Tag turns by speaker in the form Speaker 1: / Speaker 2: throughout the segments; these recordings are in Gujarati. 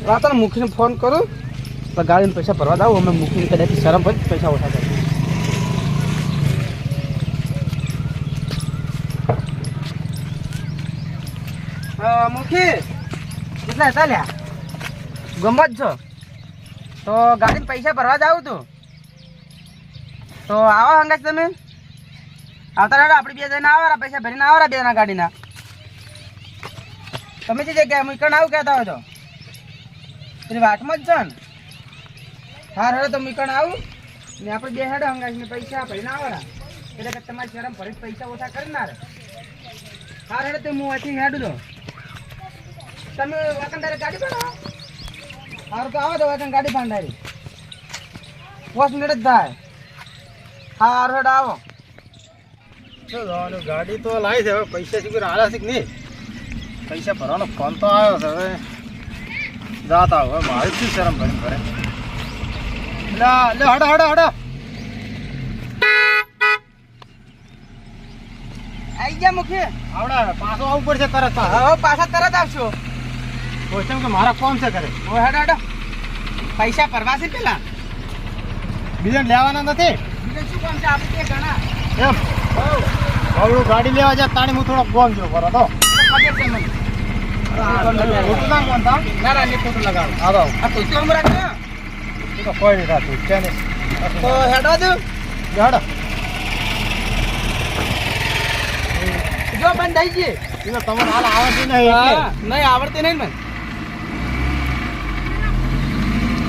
Speaker 1: રાતે મુખીને ફોન કરું તો ગાડીને પૈસા ભરવા દઉં અમે મુખીને કદાચ શરમ હોય પૈસા ઓછા થાય મુખી કેટલા હતા લ્યા ગમત છો તો ગાડીને પૈસા ભરવા જાવ તું તો આવો હંગાજ તમે આવતા રહેજો આપણે બે જણા આવવાના પૈસા ભરીને આવવાના બે જણા ગાડીના તમે જે જગ્યાએ મીકણ આવું કહેતા હોય તો પેલી વાટમાં જ છો ને હા હેડો તો મીકણ આવું ને આપણે બે હેડો હંગાજને પૈસા ભરીને આવવાના એટલે કે તમારી શરમ ભરીને પૈસા ઓછા કરી ના રે હા હેડો તો હું અહીંથી હેડું તો તમે વાકંડારે ગાડી બનાવો સારું તો આવો તો વાકણ ગાડી બાંધારી 5 મિનિટ જ થાય હા હેડો આવો
Speaker 2: ગાડી તો લાવી છે હવે પૈસા શીખર હાલા છે કે નહીં પૈસા ભરવાનો ફોન તો આવ્યો છે હવે જાતા હવે મારી શું શરમ ભરી ભરે લે હડો હડો હડો
Speaker 1: આવી ગયા મુખી
Speaker 2: આવડે પાછો આવવું પડશે તરત
Speaker 1: હવે પાછા તરત આવશો
Speaker 2: પૂછ્યું કે મારા કોણ છે કરે
Speaker 1: ઓ હેડો હેડો પૈસા ભરવા છે પેલા
Speaker 2: બીજાને લેવાના નથી
Speaker 1: બીજું શું કામ છે આપણે તે ઘણા
Speaker 2: એમ આવડું ગાડી લેવા જાય તાણી હું થોડોક ગોમ જો કરો તો
Speaker 1: ખબર છે મને
Speaker 2: ખોટું ના બોલતા
Speaker 1: ના ના નહીં ખોટું લગાવો
Speaker 2: આવો
Speaker 1: આ તો કેમ રાખજો
Speaker 2: તો કોઈ નહીં થતું છે ને
Speaker 1: તો હેડો દો
Speaker 2: હડો
Speaker 1: જો બંધ થઈ ગઈ
Speaker 2: એ તો તમને હાલ આવડતી નહીં એટલે
Speaker 1: નહીં આવડતી નહીં મને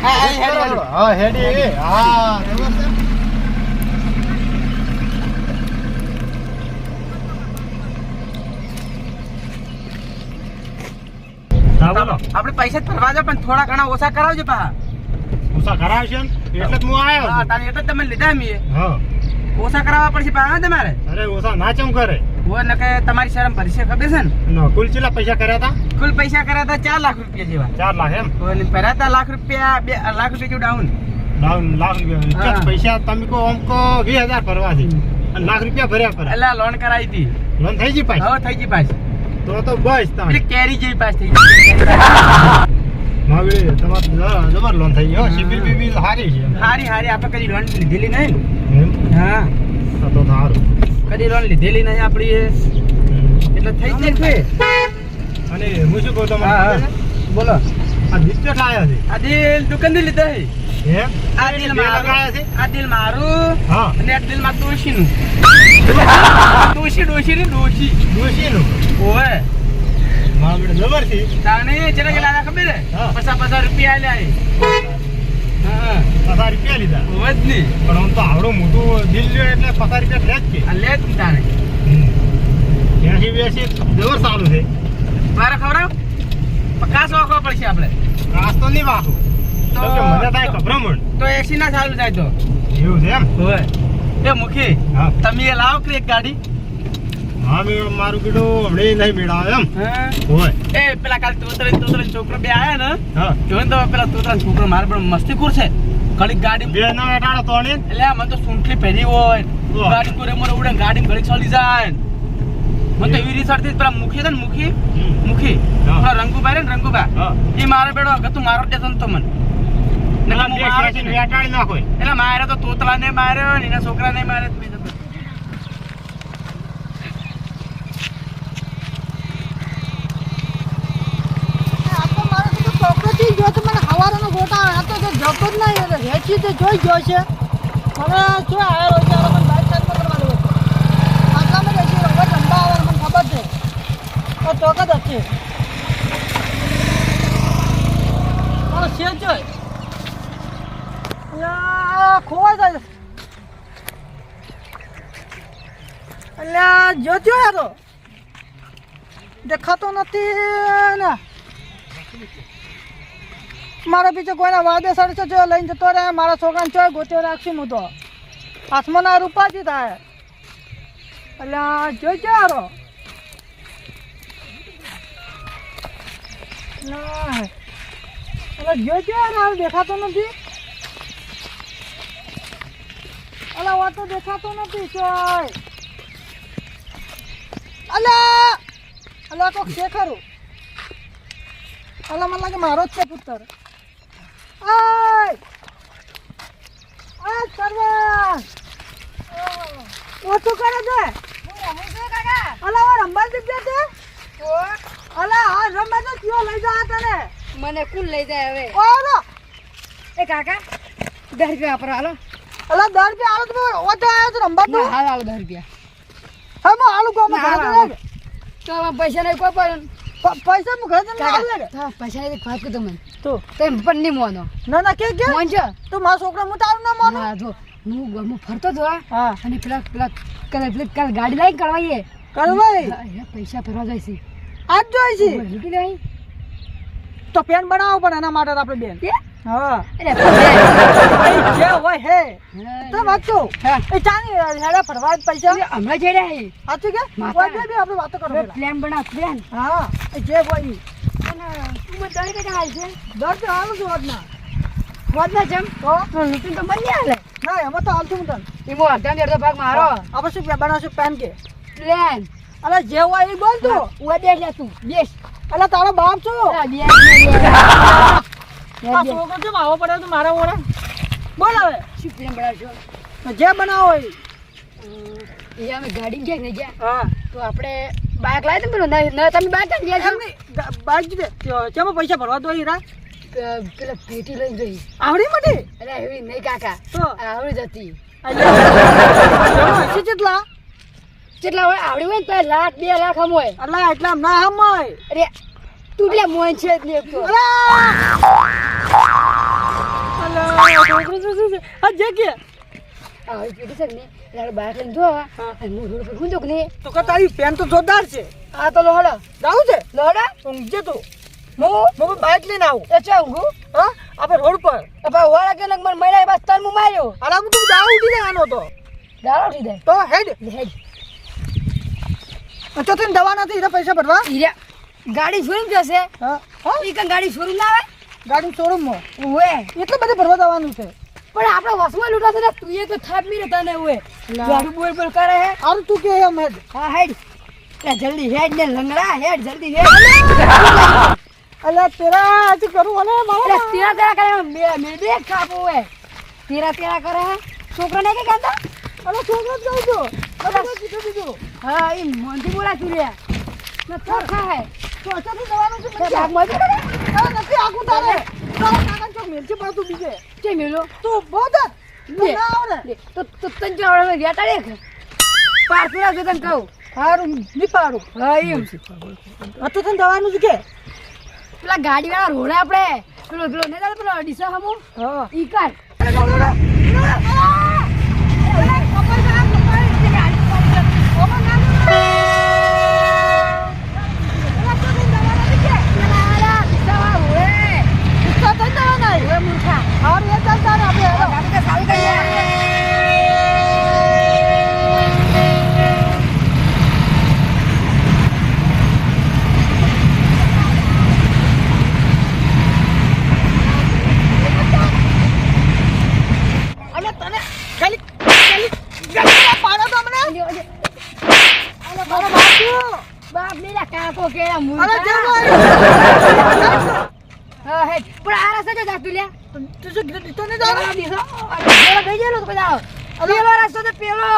Speaker 1: હા હેડો
Speaker 2: હા હેડી હા
Speaker 1: આપણે પૈસા જ ભરવા જાવ પણ થોડા ઘણા ઓછા કરાવજો પા
Speaker 2: ઓછા કરાવશે ને એટલે જ હું આવ્યો
Speaker 1: હા તારે એટલે જ તમે લીધા મીએ
Speaker 2: હા
Speaker 1: ઓછા કરાવવા પડશે પા તમારે
Speaker 2: અરે ઓછા ના ચમ કરે
Speaker 1: હોય ને કે તમારી શરમ ભરશે ખબર છે ને
Speaker 2: કુલ કેટલા પૈસા કર્યા હતા
Speaker 1: કુલ પૈસા કર્યા હતા 4 લાખ રૂપિયા જેવા
Speaker 2: 4 લાખ એમ
Speaker 1: ભર્યા હતા લાખ રૂપિયા 2 લાખ રૂપિયા જેવું ડાઉન
Speaker 2: લાખ રૂપિયા પૈસા તમે કો અમકો 20000 ભરવા છે અને લાખ રૂપિયા ભર્યા પર
Speaker 1: એટલે લોન કરાવી હતી
Speaker 2: લોન થઈ ગઈ પાછી
Speaker 1: હા થઈ ગઈ પાછી
Speaker 2: તો બસ
Speaker 1: પેલી કેરી જેવી પાસ થઈ ગઈ
Speaker 2: માવી તમાર જબર લોન થઈ ગઈ હો સિબિલ બીબિલ હારી છે
Speaker 1: હારી આપણે કદી લોન લીધેલી નહીં
Speaker 2: એમ
Speaker 1: હા
Speaker 2: તો સારું
Speaker 1: કદી લોન લીધેલી નહીં આપણી એટલે થઈ જાય છે
Speaker 2: અને હું શું કહું તમને
Speaker 1: બોલો
Speaker 2: આ દિક્કત લાયા છે
Speaker 1: આ દિલ દુકાનથી લીધા છે
Speaker 2: એમ
Speaker 1: આ દિલ મારું
Speaker 2: છે
Speaker 1: આ દિલ મારું
Speaker 2: હા
Speaker 1: અને આ દિલ માં ડોશીનું ડોશી
Speaker 2: દોશીનું
Speaker 1: ઓય
Speaker 2: માગડે જબર છે
Speaker 1: તાને ચલા કે લાયા ખબર હે
Speaker 2: હા.
Speaker 1: 50 રૂપિયા આલ્યા હા
Speaker 2: 50 રૂપિયા લીધા
Speaker 1: ઓય જ નહીં
Speaker 2: પણ આમ તો આવડું મોટું દિલ લ્યો એટલે 50 રૂપિયા લે જ કે
Speaker 1: આ લે તું તાને
Speaker 2: ત્યાંથી બેસી જબર સારું છે
Speaker 1: મારે ખવડાવ પકાસ વાખવા પડશે આપણે
Speaker 2: રાસ તો નહીં વાગો તો કે મને થાય ગભરામણ
Speaker 1: તો 80 ના ચાલુ જાય તો
Speaker 2: એવું છે એમ
Speaker 1: ઓય એ મુખી
Speaker 2: હા
Speaker 1: તમે એ લાવો કે એક ગાડી
Speaker 2: હા મેં મારું કીધું હમણે નહીં મેળાવે એમ
Speaker 1: હા
Speaker 2: હોય
Speaker 1: એ પેલા કાલ તોતરે છોકરો બે આયા ને
Speaker 2: હા
Speaker 1: જોઈને તો પેલા તોતરા છોકરો મારે પણ મસ્તીખોર છે ઘડી ગાડી
Speaker 2: બે ના વેટાડો તો ને
Speaker 1: એટલે મને તો સૂંઠલી પહેરી હોય ગાડી કોરે મને ઉડે ગાડી ઘડી ચડી જાય મને તો એવી રીત પેલા મુખી છે ને મુખી
Speaker 2: હા.
Speaker 1: પેલા રંગુભાઈ ને રંગુભા
Speaker 2: હા
Speaker 1: એ મારે બેડો તું મારો દેતો ને તો મને
Speaker 2: પેલા બે ખેંચીને વેટાડી નાખો
Speaker 1: એટલે મારે તો તોતલા ને માર્યો ને એના છોકરા ને મારે
Speaker 3: જતો જ નહીં રેચી તો જોઈ ગયો છે મને શું આવ્યો છે મને બાઇક સાઈડ પર કરવાનું હતું આટલામાં રેચી હવે ધંધા આવે મને ખબર છે તો ચોક જ હશે મારો શેર જોઈ ખોવાઈ જાય એટલે જોજો યાર તો દેખાતો નથી ને મારા બીજો કોઈના વાદે સડશે જો લઈને જતો રહે મારા છોકરાને ચોય ગોત્યો રાખશું હું તો હાથમાં ના રૂપાજી થાય એટલે જોઈ ક્યારો એટલે જોઈ ક્યારે દેખાતો નથી અલા વાતો દેખાતો નથી ચોય અલા કોક છે ખરું અલા મને લાગે મારો જ છે પુત્ર. આય આ સરવા ઓછું કરે છે. અલા આ રંબા જગ્યા છે. અલા આ રંબા તો કયો લઈ જા તને.
Speaker 4: મને કુલ લઈ જાય હવે.
Speaker 3: ઓલો
Speaker 4: એ કાકા 10 રૂપિયા વાપરો હાલો.
Speaker 3: અલા 10 રૂપિયા આલો તો ઓછો આવ્યો તો રંબા તો.
Speaker 4: ના હાલ હાલો 10 રૂપિયા.
Speaker 3: હા મો આલુ ગોમાં
Speaker 4: ના,
Speaker 3: ઘરે
Speaker 4: હાલો.
Speaker 3: દે.
Speaker 4: તો આમાં પૈસા નહીં કોઈ પણ
Speaker 3: પૈસા મુ ઘરે તને આલુ લે.
Speaker 4: હા પૈસા નહીં વાત કર તમે
Speaker 3: તો
Speaker 4: તેમ પણ નહીં મોનો
Speaker 3: ના ના કે
Speaker 4: મોન છે.
Speaker 3: તું મારા છોકરા હું તારું ના માનું.
Speaker 4: હા જો હું ફરતો હતો
Speaker 3: હા
Speaker 4: અને પેલા કાલ ગાડી લઈને કળવાઈએ
Speaker 3: કરવાઈ
Speaker 4: પૈસા ભરવા જાય છે
Speaker 3: આજ જોઈ છે
Speaker 4: લૂંટી લેવાય.
Speaker 3: તો પેન બનાવવો પડે એના માટે આપણે બેન.
Speaker 4: કે?
Speaker 3: હા
Speaker 4: અરે
Speaker 3: જે હોય હે તો વાંચો
Speaker 4: હા.
Speaker 3: એ ચાની હેડા ફરવા જ પૈસા
Speaker 4: હમણાં જઈ રહ્યા છે
Speaker 3: સાચું કે
Speaker 4: માતા.
Speaker 3: કોઈ બે આપણે વાતો કરો પેલા.
Speaker 4: પ્લાન બનાવ પ્લાન
Speaker 3: હા એ જે હોય ઈ.
Speaker 4: અને તું મને 10 રૂપિયા હાલ છે
Speaker 3: દર તો હાલું છું આજના
Speaker 4: વધના જેમ
Speaker 3: તો
Speaker 4: લૂંટી તો બની હાલે
Speaker 3: ના એમાં તો હાલતું હું તને
Speaker 4: એમાં અડધો ભાગ મારો
Speaker 3: આપણે શું બનાવશું પેન કે
Speaker 4: પ્લાન
Speaker 3: અલા જે હોય એ બોલ તું
Speaker 4: ઉવા દે લે તું બેસ
Speaker 3: અલા તારો બાપ છું
Speaker 4: આ બેસ
Speaker 3: આ છોકરો કેમ આવો પડે તો મારા ઓળે બોલ હવે
Speaker 4: શું પ્લાન બનાવશો
Speaker 3: જે બનાવો એ
Speaker 4: એ અમે ગાડી ગયા ને ગયા
Speaker 3: હા
Speaker 4: તો આપણે બાઇક લાવી દે પેલો ના તમે બાઇક જ ગયા છો
Speaker 3: એમ નહીં બાઈક જ દે કેમાં પૈસા ભરવા દો હીરા
Speaker 4: પેલા પેટી લઈને જઈ
Speaker 3: આવડી મોટી
Speaker 4: અરે એવી નહીં કાકા
Speaker 3: તો
Speaker 4: આવડી જતી
Speaker 3: પૈસા કેટલા
Speaker 4: કેટલા હોય આવડી હોય ને તો 1 લાખ 2 લાખ આમ હોય
Speaker 3: અલા એટલા ના હમ હોય
Speaker 4: અરે તું પેલા મોન છે જ નહીં એક તો
Speaker 3: આ જે કે
Speaker 4: આવી પેટી છે ને એટલે બાઇક લઈને જો અને હું રોડ પર ગુંજો કે નહીં
Speaker 3: તો કે તારી પેન તો જોરદાર છે
Speaker 4: આ તો લોહડો
Speaker 3: જાવું છે
Speaker 4: લોહડા
Speaker 3: ઊંઘજે તું
Speaker 4: હું
Speaker 3: હું બાઈક લઈને આવું
Speaker 4: એ ચા ઊંઘું
Speaker 3: હા આપણે રોડ પર
Speaker 4: અપા વાળા કે લગ મને મળ્યા બસ તન હું માર્યો
Speaker 3: અલા હું તું દાવ ઉઠી જવાનો તો
Speaker 4: દાડો ઉઠી દે
Speaker 3: તો હેડ
Speaker 4: હેડ
Speaker 3: તો તને દવા નથી એના પૈસા ભરવા
Speaker 4: ઈરા ગાડી શોરૂમ જશે
Speaker 3: હા હા
Speaker 4: ઈ કન ગાડી શોરૂમ ના આવે
Speaker 3: ગાડી શોરૂમમાં
Speaker 4: ઓએ
Speaker 3: એટલે બધે ભરવા જવાનું છે
Speaker 4: પણ આપણે વસમાં લૂંટાશે ને તું એ તો થાપ મી રહેતા ને ઓએ ગાડી બોલ કરે હે
Speaker 3: આરું તું કે એમ હેડ
Speaker 4: હા હેડ એ જલ્દી હેડ ને લંગડા હેડ જલ્દી હેડ
Speaker 3: અલા તેરા આજ કરું અને
Speaker 4: અરે
Speaker 3: મારા
Speaker 4: તેરા કરે મેં બે કાપો ઓએ તેરા કરે હે છોકરા ને કે કહેતા
Speaker 3: અલા છોકરો જાઉં છો અલા કીધું દીધું
Speaker 4: હા ઈ મોંથી બોલા ચુરિયા ન થોખા હે
Speaker 3: તો અચાથી જવાનું છે
Speaker 4: તે ભાગ માં કરે
Speaker 3: અરે નથી આખું તારે તારા કાકા ચોક મેલ છે પાછું બીજે
Speaker 4: કે મેલો
Speaker 3: તું બોધ ના આવડે
Speaker 4: તો તન જાવડે વેટાડે કે પારપુરા જો તને કહું
Speaker 3: હારું ની પાડું
Speaker 4: હા એમ
Speaker 3: તો તને જવાનું છે કે
Speaker 4: પેલા ગાડી વાળા રોડ આપણે પેલો ને પેલો ડીસા હમો
Speaker 3: હા
Speaker 4: ઈ કાઢ બાપ લીલા કાકો કેળા મૂર્ખા હા હે પણ આ રસ્તે જો જાતું લ્યા
Speaker 3: તું શું કીધું તો ને
Speaker 4: પેલો દીસો પેલો ગઈ ગયેલો તો બધા પેલો રસ્તો તો પેલો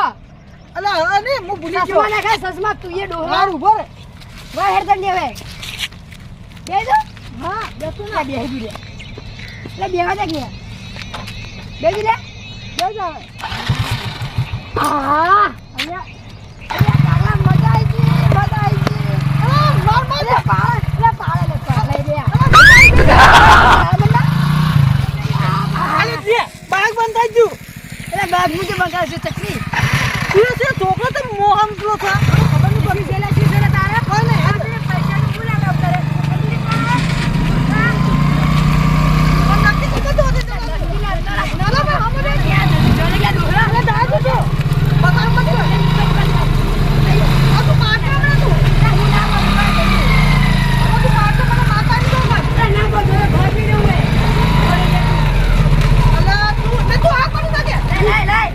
Speaker 3: અલા અરે હું ભૂલી ગયો
Speaker 4: સસમા નાખે સસમા તું એ ડોહા
Speaker 3: હારું ઉભો રે
Speaker 4: વાહ હેડ તને હવે બે જો
Speaker 3: હા બેસું
Speaker 4: લે બે હેડી લે લે બેવા દે કે બે લે
Speaker 3: બે જા
Speaker 4: આ અહીંયા કાકા મજા આવી ગઈ
Speaker 3: માર માર
Speaker 4: લે પાળ લે લે
Speaker 3: અલે દે બાગ બંધ થઈ ગયું
Speaker 4: એટલે બાગ મુજે બંગાળ છે ચકરી
Speaker 3: તું છે છોકરો તો મોહન પેલો છે ખબર નહીં પડી
Speaker 4: શીશેલા તારા
Speaker 3: કોઈ નહીં
Speaker 4: આપણે પૈસાની ભૂલા કામ કરે
Speaker 3: નક્કી તો કીધું હતું તને. ના ના હમ રે અલે દાદ દે બતાવ મત કર આ તું મારતો મને તું આ તું મારતો મને માતા ની દો મત અલા તું મે તું આ કરી દે અલે ના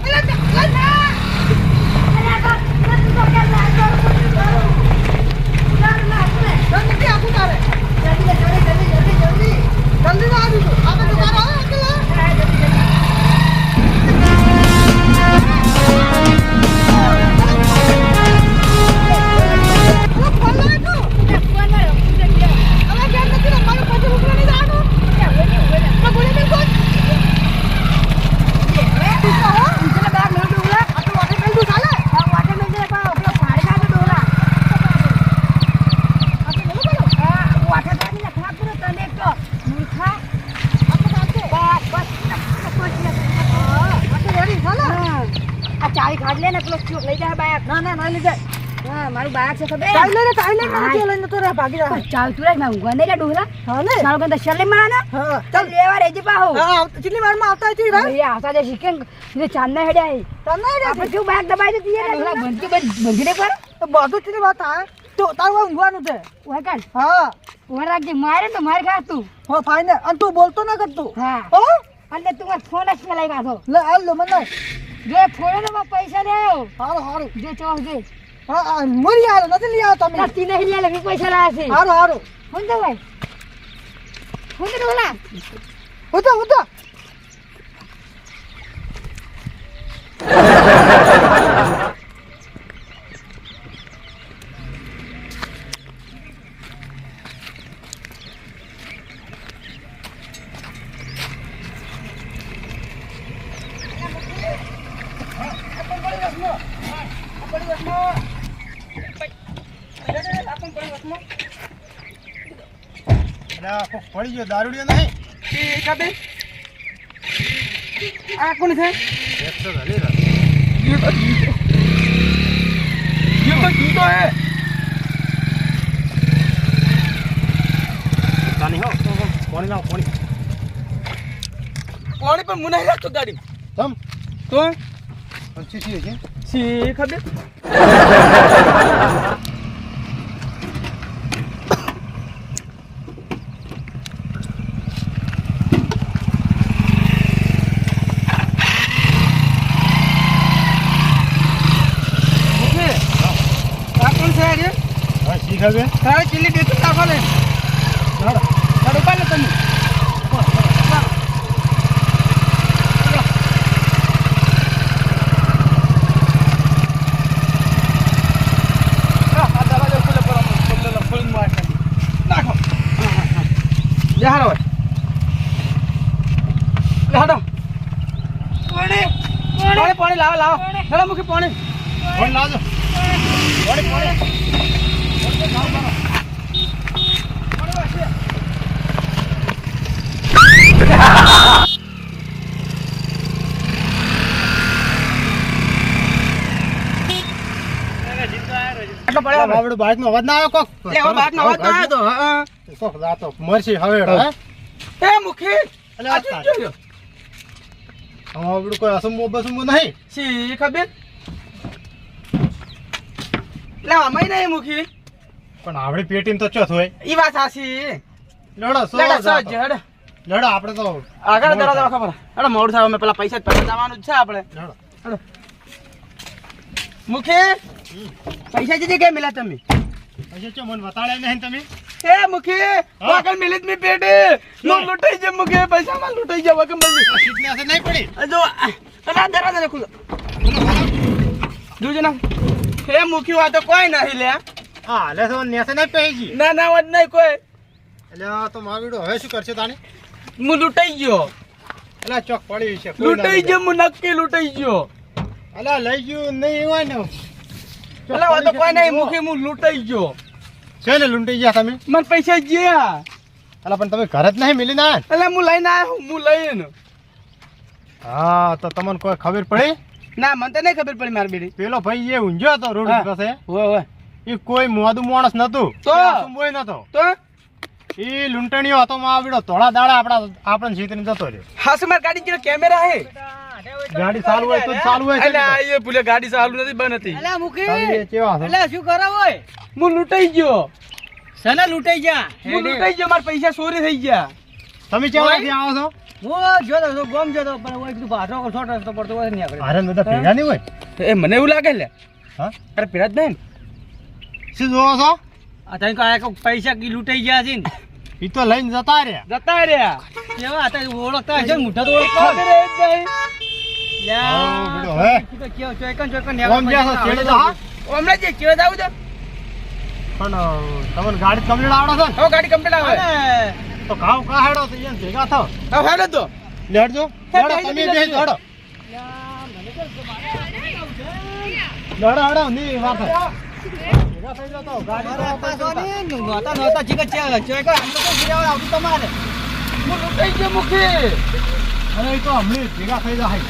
Speaker 4: ચાવી ખાટ લે ને પેલો ચોક લઈ જાય બાયક.
Speaker 3: ના ના ના લઈ જાય.
Speaker 4: હા મારું બાયક છે ખબર
Speaker 3: ચાવી લઈને નથી લઈને તો રે ભાગી જાય.
Speaker 4: ચાવી તું રે ના ઊંઘવા નહીં લે ડોહલા.
Speaker 3: હા ને
Speaker 4: મારો ગંદા શરલે મારા ના
Speaker 3: હા
Speaker 4: ચાલ લેવા રેજી પાહો.
Speaker 3: હા કેટલી વારમાં આવતા હતી રા
Speaker 4: ભઈ આસા જે શીખે ને ચાંદ ના હેડ્યા હે.
Speaker 3: તને
Speaker 4: આપણે કેવું બાયક દબાઈ દેતી યાર ડોહલા બંધી ને પર
Speaker 3: તો બધું કેટલી વાત આ તો તારું ઊંઘવાનું છે
Speaker 4: ઓય કાઢ
Speaker 3: હા
Speaker 4: ઓય રાખજે મારે તો માર ખા તું.
Speaker 3: હો ફાઈનલ અને તું બોલતો ના કરતું
Speaker 4: હા
Speaker 3: હો
Speaker 4: અને તું માર ફોન જ લઈ કાઢો.
Speaker 3: લે હાલ લો મને
Speaker 4: જો ફોન ને પૈસા લે આવ્યો.
Speaker 3: હારું હારું
Speaker 4: જો ચોક દે.
Speaker 3: હા મરી હાલ નથી લઈ આવો તમે
Speaker 4: તાર તીને હિલ્યા લે પૈસા લાયા છે.
Speaker 3: હારું હારું
Speaker 4: ફોન દે ભાઈ. ફોન દે ડોહલા.
Speaker 3: ઉતા ઉતા
Speaker 2: પડી ગયો દારૂડિયો નહીં
Speaker 1: આ કોણ છે?
Speaker 2: એકસો હલી રહ્યો.
Speaker 1: ये तो जीतो है।
Speaker 2: તાની હો કોણી લાવ કોણી
Speaker 1: पानी पर मुना है तो गाड़ी
Speaker 2: તમ
Speaker 1: तो
Speaker 2: પંચી છે
Speaker 1: सी खबे
Speaker 2: હા શીખ હવે
Speaker 1: તારે ચીલી બેઠું નાખો ને તારે ઉપાડ લે તમે આ દરવાજો ખુલે પર ખોલી માર નાખો લે હાલો લે હાલો પાણી પાણી લાવો લાવો હેલો મુખી પાણી
Speaker 2: કોણ લાવજો કોણી કોણી
Speaker 1: આટલો પડ્યો
Speaker 2: બાબડો બાઈક નો અવાજ ના આવ્યો કોક
Speaker 1: લે હવે બાત નો અવાજ આવ્યો તો હા
Speaker 2: કોક રાતો મરસી હવેડો હે
Speaker 1: એ મુખી
Speaker 2: અલે
Speaker 1: આ શું જોયો
Speaker 2: બાબડો કોઈ અસંભવ બસંભવ નહીં
Speaker 1: સી ખબર લે અમાય નહીં મુખી
Speaker 2: પણ આપણી પેટીમ તો ચોથ હોય
Speaker 1: ઈ વાત સાચી
Speaker 2: લડો સો
Speaker 1: લેડો
Speaker 2: જાતો.
Speaker 1: સજ હેડ
Speaker 2: લડો આપણે તો
Speaker 1: આગળ દરવાજા ખબર હેડો મોડું થાય અમે પેલા પૈસા જ પહેલા જવાનું જ છે આપણે
Speaker 2: લડો
Speaker 1: મુખી પૈસા જે જગ્યાએ મિલા તમે
Speaker 2: પછી ચો મન વતાડે નહીં તમે
Speaker 1: એ મુખી વાગલ મિલી જ મી પેટે નો લૂટાઈ જે મુખી પૈસા માં લૂટાઈ જાય વાગલ મિલી
Speaker 2: સીટને અસર નહીં પડી
Speaker 1: જો આ દરવાજા ખુલો જોજો ના એ મુખી વાત તો કોઈ નહીં લે
Speaker 2: હા લે તો નેસે નહીં પેજી
Speaker 1: ના ના વાત નહીં કોઈ
Speaker 2: એટલે આ તો માવીડો હવે શું કરશે તાણી
Speaker 1: હું લૂટાઈ ગયો
Speaker 2: એટલે ચોક પડી છે
Speaker 1: લૂટાઈ ગયો હું નક્કી લૂટાઈ ગયો
Speaker 2: અલા લઈ ગયું નહીં હોય ને
Speaker 1: એટલે વાત તો કોઈ નહીં મુખી હું લૂટાઈ ગયો
Speaker 2: છે ને લૂંટી ગયા તમે
Speaker 1: મને પૈસા ગયા
Speaker 2: અલા પણ તમે ઘરે જ નહીં મિલી ના
Speaker 1: એટલે હું લઈને આવ્યો હું લઈને
Speaker 2: હા તો તમને કોઈ ખબર પડી
Speaker 1: ના મને તો નહીં ખબર પડી મારી બેટી
Speaker 2: પેલો ભાઈ એ ઊંઝો હતો રોડ
Speaker 1: હા.
Speaker 2: પાસે
Speaker 1: હોય હોય
Speaker 2: એ કોઈ મોદું માણસ નતું
Speaker 1: તો?
Speaker 2: બોય નતો
Speaker 1: તો
Speaker 2: એ લૂંટણીઓ હતો માવીડો થોડા દાડા આપણને જીતીને જતો રહ્યો
Speaker 1: હા સે મારી ગાડી કેરો કેમેરા હે
Speaker 2: ગાડી ચાલુ હોય તો જ ચાલુ હોય છે
Speaker 1: એટલે આ એ ભૂલે ગાડી ચાલુ નથી બંધ હતી
Speaker 3: અલા મુખી
Speaker 2: ચાલી એ કેવા છે
Speaker 3: અલા શું કરો ઓય
Speaker 1: હું લૂંટાઈ ગયો
Speaker 3: સને લૂંટાઈ ગયા
Speaker 1: હું લૂંટાઈ ગયો મારા પૈસા ચોરી થઈ ગયા
Speaker 2: તમે કેવાથી આવો છો
Speaker 3: હું જોતો તો ગોમ જોતો પણ ઓય કીધું ભાષો કો છોટો રસ્તો પડતો હોય નહીં આગળ
Speaker 2: અરે બધા ભેગા નહીં હોય
Speaker 1: એ મને એવું લાગે લે
Speaker 2: હા
Speaker 1: અરે પેલા બેન
Speaker 2: શું જોવો છો
Speaker 3: આ તઈ કા પૈસા કી લૂંટાઈ ગયા છે ને
Speaker 2: એ તો લઈને જતા રહ્યા
Speaker 1: જતા રહ્યા
Speaker 3: કેવા હતા ઓળખતા હશે ને મોઢા તો ઓળખતા
Speaker 1: ખબર જ નહીં
Speaker 2: આવો બેટો હવે
Speaker 3: કેવો ચોયકન
Speaker 2: ઓમ જ્યાં છો છેડે તો હા
Speaker 1: હમણાં જે કેવા જાવ તો
Speaker 2: પણ તમને ગાડી કમ્પ્લીટ આવડે છે ને
Speaker 1: હવે ગાડી કમ્પ્લીટ આવે
Speaker 2: તો ઘાવ કા હેડો તો અહીંયા ભેગા થાવ
Speaker 1: હવે હેડો તો
Speaker 2: લેડજો હેડો તમે બે હેડો હેડો હેડો ની વાત ભેગા થઈ જાવ તો ગાડી તો
Speaker 3: નહોતા નહોતા જીગર ચોયકન આમ તો ફિરાવા આવતું તમારે
Speaker 1: હું લૂંટાઈ ગયો મુખી
Speaker 2: અરે એ તો હમણાં ભેગા થઈ જાય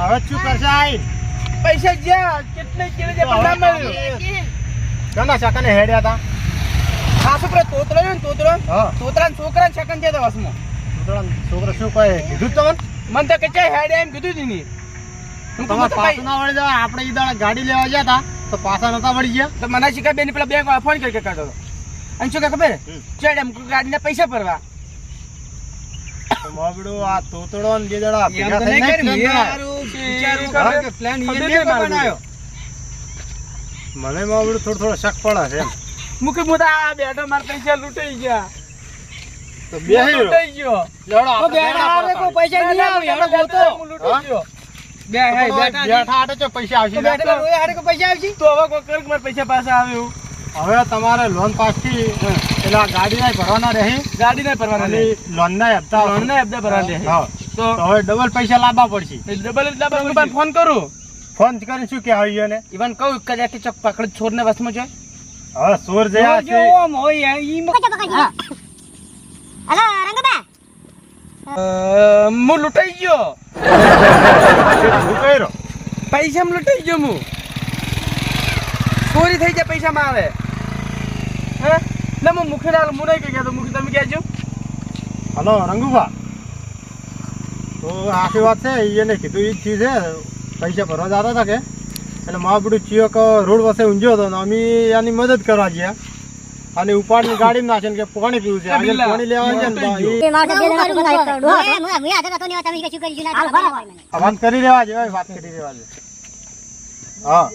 Speaker 2: હવે શું કરશે આઈ
Speaker 1: પૈસા જ્યાં કેટલે કેલે જે પૈસા મળ્યો
Speaker 2: ઘણા સેકન્ડ હેડ્યા હતા
Speaker 1: ખાસ ઉપર તોતરો ને તોતરો
Speaker 2: હા
Speaker 1: તોતરા છોકરા સેકન્ડ છે વસમાં
Speaker 2: છોકરો શું કહે કીધું તમને
Speaker 1: મને તો કે હેડે એમ કીધું જ નહીં
Speaker 2: તમારે પાછું ના વળી જવા આપણે ઈ દાડા ગાડી લેવા ગયા હતા તો પાછા નતા વળી ગયા
Speaker 1: તો મને શીખા બેન પેલા બેંક ફોન કરી કરતો હતો અને શું કે ખબર ચડ એમ ગાડીના પૈસા ભરવા
Speaker 2: તો માવડો આ તોતડો ને બે દાડા ભેગા થઈને
Speaker 1: પ્લાન
Speaker 2: મને માવડો થોડો શક પડે છે એમ
Speaker 1: મુકે મુદા બેઠો માર પૈસા લૂંટાઈ ગયા
Speaker 2: તો બેહી
Speaker 1: લૂંટાઈ ગયો
Speaker 2: લેવડો
Speaker 1: તો બેઠા આવે કોઈ પૈસા નહીં આવે એનો ગોતો લૂંટાઈ ગયો બે હે
Speaker 2: બેઠા હાટે જો પૈસા આવશે
Speaker 1: બેઠા રોય હાડે કોઈ પૈસા આવશે તો હવે કોઈ કર માર પૈસા પાછા આવ્યો
Speaker 2: હવે તમારે લોન પાસ થી પેલા ગાડી ના ભરવાના રહી
Speaker 1: ગાડી નહીં ભરવાના
Speaker 2: અને લોન ના હપ્તા
Speaker 1: લોન ના હપ્તા ભરવાના રહે
Speaker 2: હા
Speaker 1: તો
Speaker 2: તો હવે ડબલ પૈસા લાવવા પડશે
Speaker 1: ડબલ ફોન કરું
Speaker 2: ફોન કરીને શું કે આવી ને
Speaker 1: ઈવન કહું કદાચ કે ચક પકડ છોડ ને વસમાં છે
Speaker 2: હવે સોર જયા છે
Speaker 1: ઓમ હોય ઈ
Speaker 3: હલો રંગબા
Speaker 1: મુ લૂંટાઈ ગયો
Speaker 2: શું કર્યો
Speaker 1: પૈસા માં લૂંટાઈ ગયો મુ ચોરી થઈ જાય પૈસા માં આવે હે ના હું મુખે ડાલ મુ નહીં કહી તો મુખે તમે કહેજો
Speaker 2: હલો રંગુભા તો આખી વાત છે એને કીધું એ જ ચીજ છે પૈસા ભરવા જતા હતા કે એટલે મા બધું ચિયોક રોડ પાસે ઊંઝો હતો ને અમે એની મદદ કરવા ગયા અને ઉપાડની ગાડીમાં નાખે કે પાણી પીવું છે આજે પાણી લેવા ગયા ને વાત કરી લેવા છે વાત કરી લેવા છે હા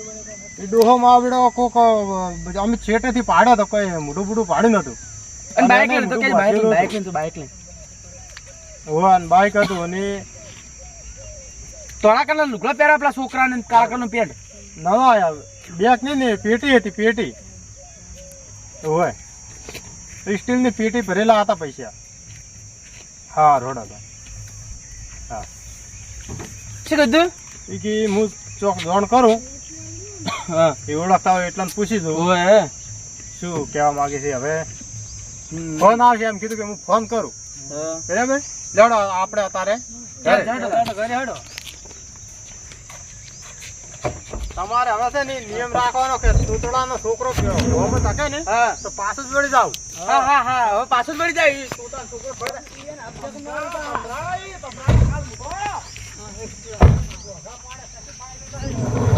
Speaker 2: એ ડોહો માવડો કોક અમે છેટેથી પાડ્યો તો કોઈ મોટું મોટું પાડ્યું નતું
Speaker 1: અને બાઇક લઈને તો કે બાઇક લઈને
Speaker 2: અને બાઈક હતું અને
Speaker 1: તોળા કલર લુગડા પહેરા પેલા છોકરાને કાળા કલરનું પેન્ટ
Speaker 2: નવા આવ્યા બેગ નહીં ને પેટી હતી પેટી હોય સ્ટીલની પેટી ભરેલા હતા પૈસા હા રોડ હતા હા
Speaker 1: શું કીધું
Speaker 2: એ કે હું ચોક જોણ કરું
Speaker 1: હા
Speaker 2: એ ઓળખતા હોય એટલે પૂછી દઉં
Speaker 1: ઓય
Speaker 2: શું કહેવા માંગે છે હવે ફોન આવશે એમ કીધું કે હું ફોન કરું બરાબર લેવડો આપણે અત્યારે
Speaker 1: હેડો
Speaker 2: તમારે હવે છે ને નિયમ રાખવાનો કે તૂતડાનો છોકરો ગોમ તકે ને
Speaker 1: હા
Speaker 2: તો પાછું જ વળી જાવ
Speaker 1: હા હા હા હવે પાછું જ મળી જાય
Speaker 2: તૂતડાનો છોકરો ફરે
Speaker 1: હા